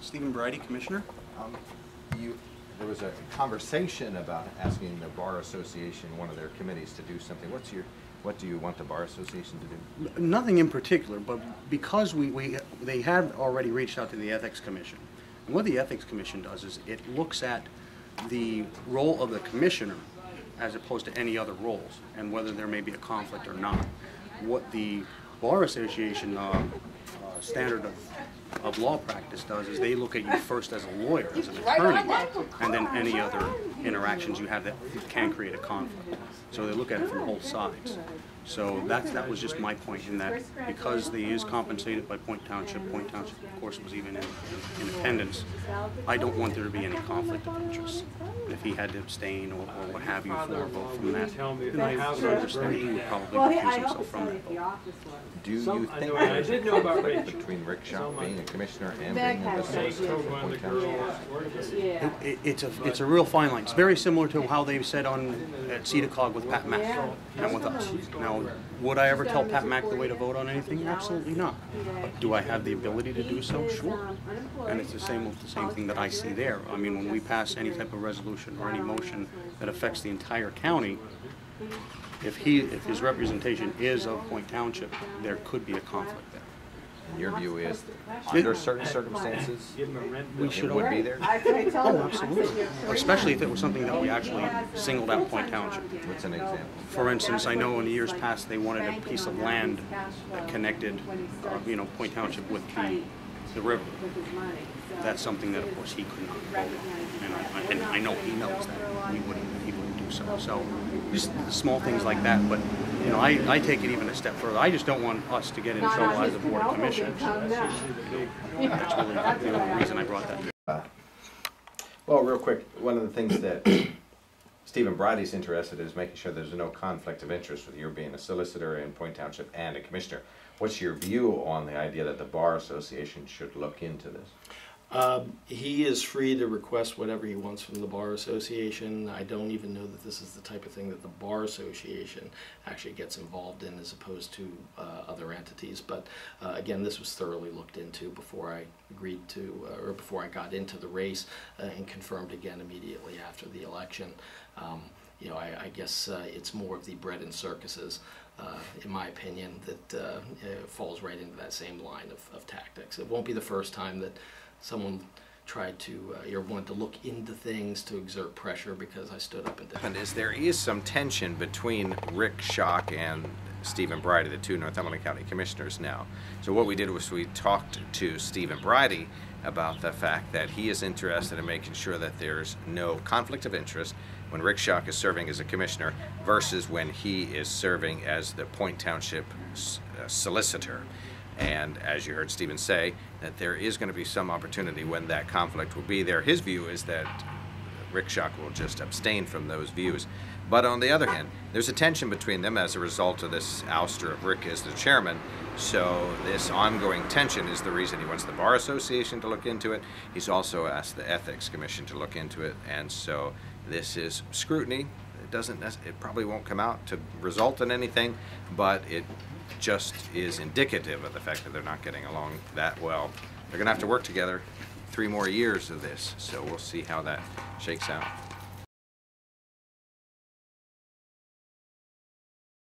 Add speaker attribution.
Speaker 1: Stephen Bridy, Commissioner.
Speaker 2: There was a conversation about asking the Bar Association, one of their committees, to do something. What do you want the Bar Association to do?
Speaker 1: Nothing in particular, but because they had already reached out to the Ethics Commission. And what the Ethics Commission does is it looks at the role of the Commissioner as opposed to any other roles, and whether there may be a conflict or not. What the Bar Association standard of law practice does is they look at you first as a lawyer, as an attorney, and then any other interactions you have that can create a conflict. So they look at it from both sides. So that was just my point, in that because they is compensated by Point Township, of course, was even in independence, I don't want there to be any conflict of interest. If he had to abstain or what have you for a vote from that, then I understand he would probably recuse himself from that vote.
Speaker 2: Do you think between Rick Shoch being a commissioner and being a solicitor for Point Township?
Speaker 1: It's a real fine line. It's very similar to how they've said at CEDACOG with Pat Mack and with us. Now, would I ever tell Pat Mack the way to vote on anything? Absolutely not. But do I have the ability to do so? Sure. And it's the same thing that I see there. I mean, when we pass any type of resolution or any motion that affects the entire county, if his representation is of Point Township, there could be a conflict there.
Speaker 2: And your view is, under certain circumstances,
Speaker 1: we should
Speaker 2: would be there?
Speaker 1: Oh, absolutely. Especially if it was something that we actually singled out Point Township.
Speaker 2: What's an example?
Speaker 1: For instance, I know in the years past they wanted a piece of land that connected, Point Township with the river. That's something that, of course, he could not vote on, and I know he knows that he wouldn't do so. So just small things like that, but I take it even a step further. I just don't want us to get in trouble as a board of commissioners. That's really the only reason I brought that to.
Speaker 2: Well, real quick, one of the things that Stephen Bridy's interested in is making sure there's no conflict of interest with you being a solicitor in Point Township and a commissioner. What's your view on the idea that the Bar Association should look into this?
Speaker 3: He is free to request whatever he wants from the Bar Association. I don't even know that this is the type of thing that the Bar Association actually gets involved in as opposed to other entities. But again, this was thoroughly looked into before I agreed to, or before I got into the race, and confirmed again immediately after the election. I guess it's more of the bread and circuses, in my opinion, that falls right into that same line of tactics. It won't be the first time that someone tried to, or wanted to look into things to exert pressure because I stood up and did.
Speaker 2: And there is some tension between Rick Shoch and Stephen Bridy, the two Northumberland County Commissioners now. So what we did was we talked to Stephen Bridy about the fact that he is interested in making sure that there's no conflict of interest when Rick Shoch is serving as a commissioner versus when he is serving as the Point Township solicitor. And as you heard Stephen say, that there is going to be some opportunity when that conflict will be there. His view is that Rick Shoch will just abstain from those views. But on the other hand, there's a tension between them as a result of this ouster of Rick as the chairman. So this ongoing tension is the reason he wants the Bar Association to look into it. He's also asked the Ethics Commission to look into it. And so this is scrutiny. It probably won't come out to result in anything, but it just is indicative of the fact that they're not getting along that well. They're going to have to work together 3 more years of this, so we'll see how that shakes out.